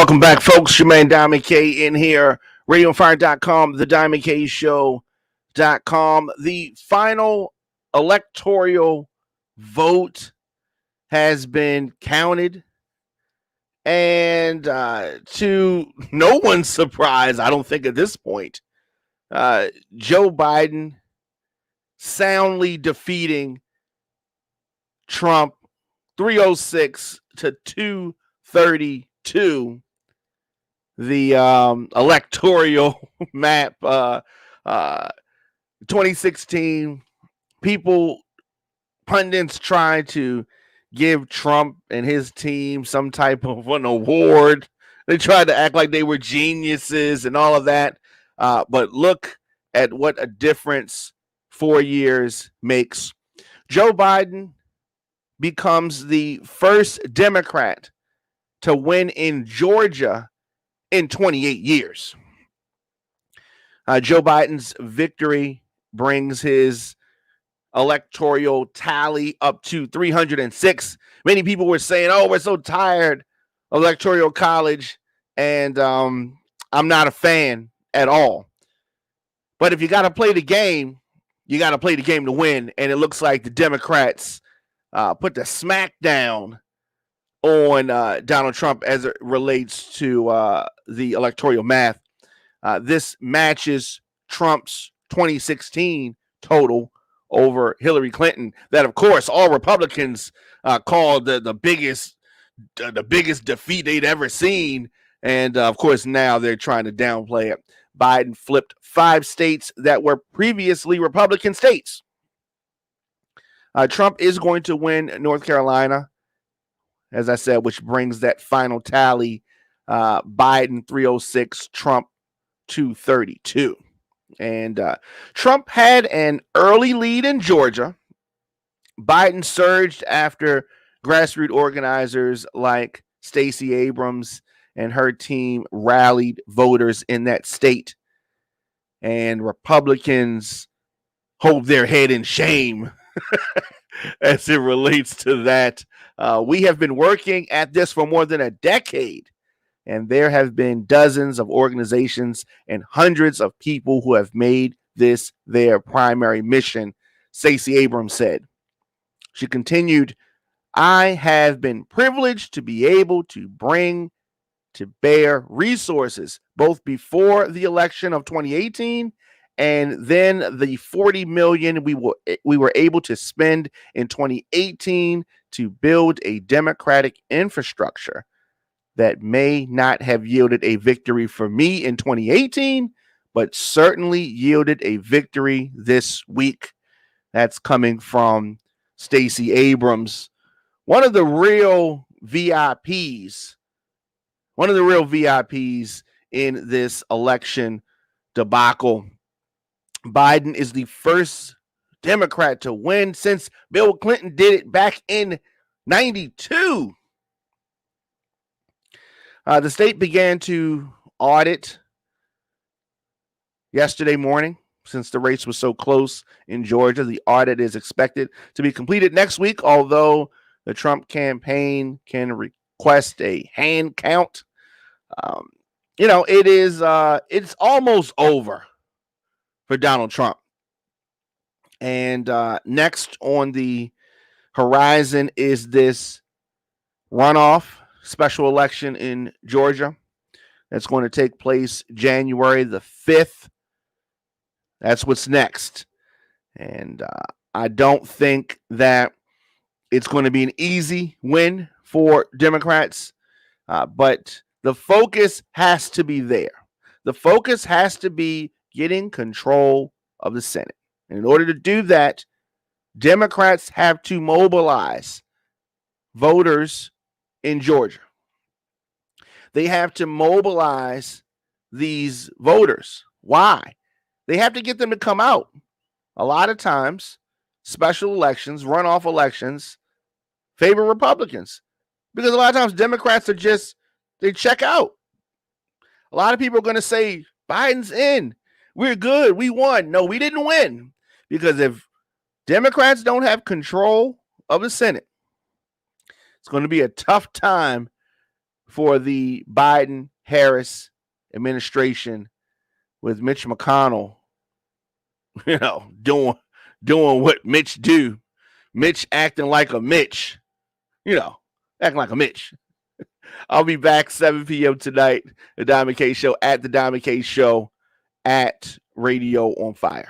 Welcome back, folks. Your man Diamond K in here. RadioFire.com, the Diamond K Show.com. The final electoral vote has been counted. And to no one's surprise, I don't think at this point, Joe Biden soundly defeating Trump 306 to 232. The electoral map, 2016, pundits try to give Trump and his team some type of an award. They tried to act like they were geniuses and all of that. But look at what a difference 4 years makes. Joe Biden becomes the first Democrat to win in Georgia in 28 years. Joe Biden's victory brings his electoral tally up to 306. Many people were saying, oh, we're so tired of electoral college, and I'm not a fan at all. But if you got to play the game, you got to play the game to win, and it looks like the Democrats put the smack down on Donald Trump as it relates to the electoral math. This matches Trump's 2016 total over Hillary Clinton, that of course all Republicans called the biggest defeat they'd ever seen, and of course now they're trying to downplay it. Biden flipped 5 states that were previously Republican states. Trump is going to win North Carolina, as I said, which brings that final tally, Biden 306, Trump 232. And Trump had an early lead in Georgia. Biden surged after grassroots organizers like Stacey Abrams and her team rallied voters in that state. And Republicans hold their head in shame as it relates to that. We have been working at this for more than a decade, and there have been dozens of organizations and hundreds of people who have made this their primary mission, Stacey Abrams said. She continued, I have been privileged to be able to bring to bear resources both before the election of 2018 and then the $40 million we were able to spend in 2018 to build a democratic infrastructure that may not have yielded a victory for me in 2018, but certainly yielded a victory this week. That's coming from Stacey Abrams, one of the real VIPs in this election debacle. Biden is the first Democrat to win since Bill Clinton did it back in 92. The state began to audit yesterday morning. Since the race was so close in Georgia, the audit is expected to be completed next week, although the Trump campaign can request a hand count. It's almost over for Donald Trump. And next on the horizon is this runoff special election in Georgia that's going to take place January the 5th. That's what's next. And I don't think that it's going to be an easy win for Democrats, but the focus has to be there. The focus has to be getting control of the Senate. And in order to do that, Democrats have to mobilize voters in Georgia. They have to mobilize these voters. Why? They have to get them to come out. A lot of times, special elections, runoff elections, favor Republicans. Because a lot of times Democrats they check out. A lot of people are going to say, Biden's in. We're good. We won. No, we didn't win. Because if Democrats don't have control of the Senate, it's going to be a tough time for the Biden-Harris administration with Mitch McConnell, doing what Mitch do. Mitch acting like a Mitch, acting like a Mitch. I'll be back 7 p.m. tonight, The Diamond K Show, at The Diamond K Show, at Radio on Fire.